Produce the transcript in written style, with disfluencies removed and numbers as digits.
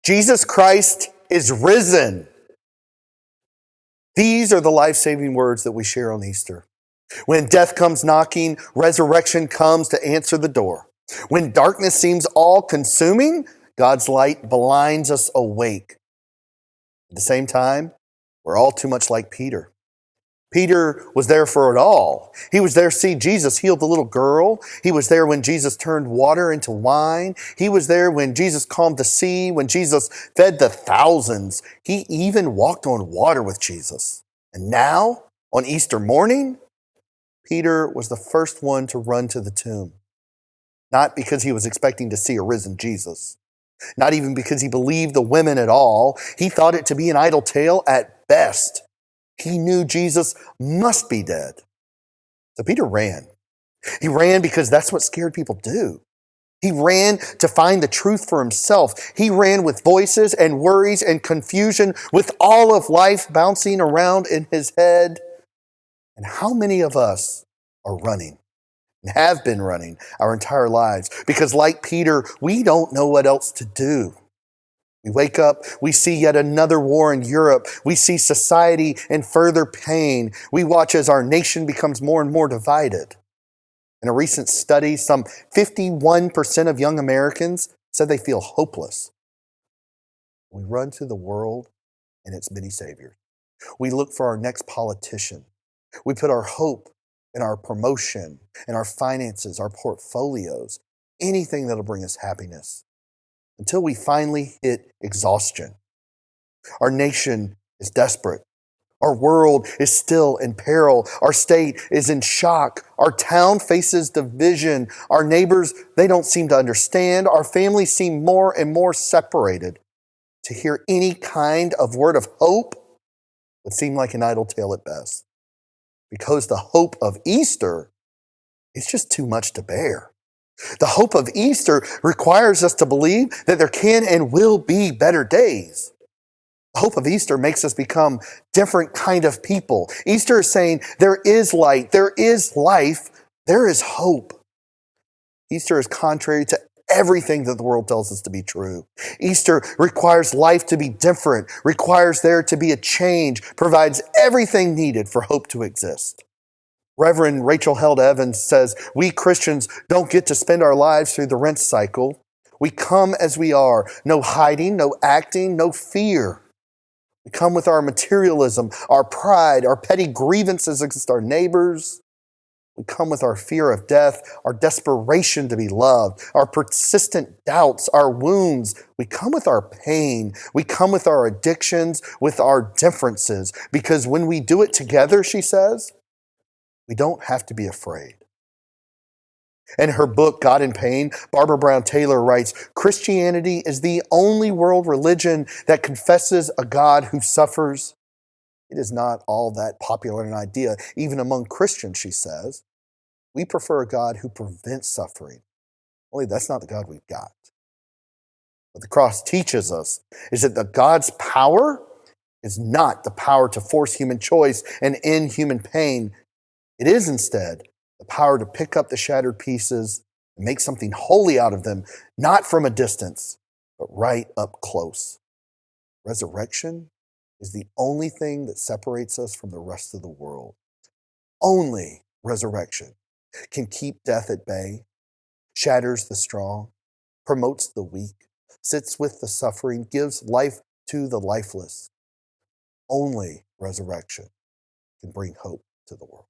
Jesus Christ is risen. These are the life-saving words that we share on Easter. When death comes knocking, resurrection comes to answer the door. When darkness seems all-consuming, God's light blinds us awake. At the same time, we're all too much like Peter. Peter was there for it all. He was there to see Jesus heal the little girl. He was there when Jesus turned water into wine. He was there when Jesus calmed the sea, when Jesus fed the thousands. He even walked on water with Jesus. And now, on Easter morning, Peter was the first one to run to the tomb. Not because he was expecting to see a risen Jesus. Not even because he believed the women at all. He thought it to be an idle tale at best. He knew Jesus must be dead. So Peter ran. He ran because that's what scared people do. He ran to find the truth for himself. He ran with voices and worries and confusion, with all of life bouncing around in his head. And how many of us are running and have been running our entire lives? Because like Peter, we don't know what else to do. We wake up, we see yet another war in Europe. We see society in further pain. We watch as our nation becomes more and more divided. In a recent study, some 51% of young Americans said they feel hopeless. We run to the world and its many saviors. We look for our next politician. We put our hope in our promotion, in our finances, our portfolios, anything that'll bring us happiness. Until we finally hit exhaustion. Our nation is desperate. Our world is still in peril. Our state is in shock. Our town faces division. Our neighbors, they don't seem to understand. Our families seem more and more separated. To hear any kind of word of hope would seem like an idle tale at best. Because the hope of Easter is just too much to bear. The hope of Easter requires us to believe that there can and will be better days. The hope of Easter makes us become different kind of people. Easter is saying there is light, there is life, there is hope. Easter is contrary to everything that the world tells us to be true. Easter requires life to be different, requires there to be a change, provides everything needed for hope to exist. Reverend Rachel Held Evans says, we Christians don't get to spend our lives through the rent cycle. We come as we are. No hiding, no acting, no fear. We come with our materialism, our pride, our petty grievances against our neighbors. We come with our fear of death, our desperation to be loved, our persistent doubts, our wounds. We come with our pain. We come with our addictions, with our differences. Because when we do it together, she says, we don't have to be afraid. In her book, God in Pain, Barbara Brown Taylor writes, Christianity is the only world religion that confesses a God who suffers. It is not all that popular an idea, even among Christians, she says. We prefer a God who prevents suffering. Only that's not the God we've got. What the cross teaches us is that the God's power is not the power to force human choice and end human pain. It is instead the power to pick up the shattered pieces and make something holy out of them, not from a distance, but right up close. Resurrection is the only thing that separates us from the rest of the world. Only resurrection can keep death at bay, shatters the strong, promotes the weak, sits with the suffering, gives life to the lifeless. Only resurrection can bring hope to the world.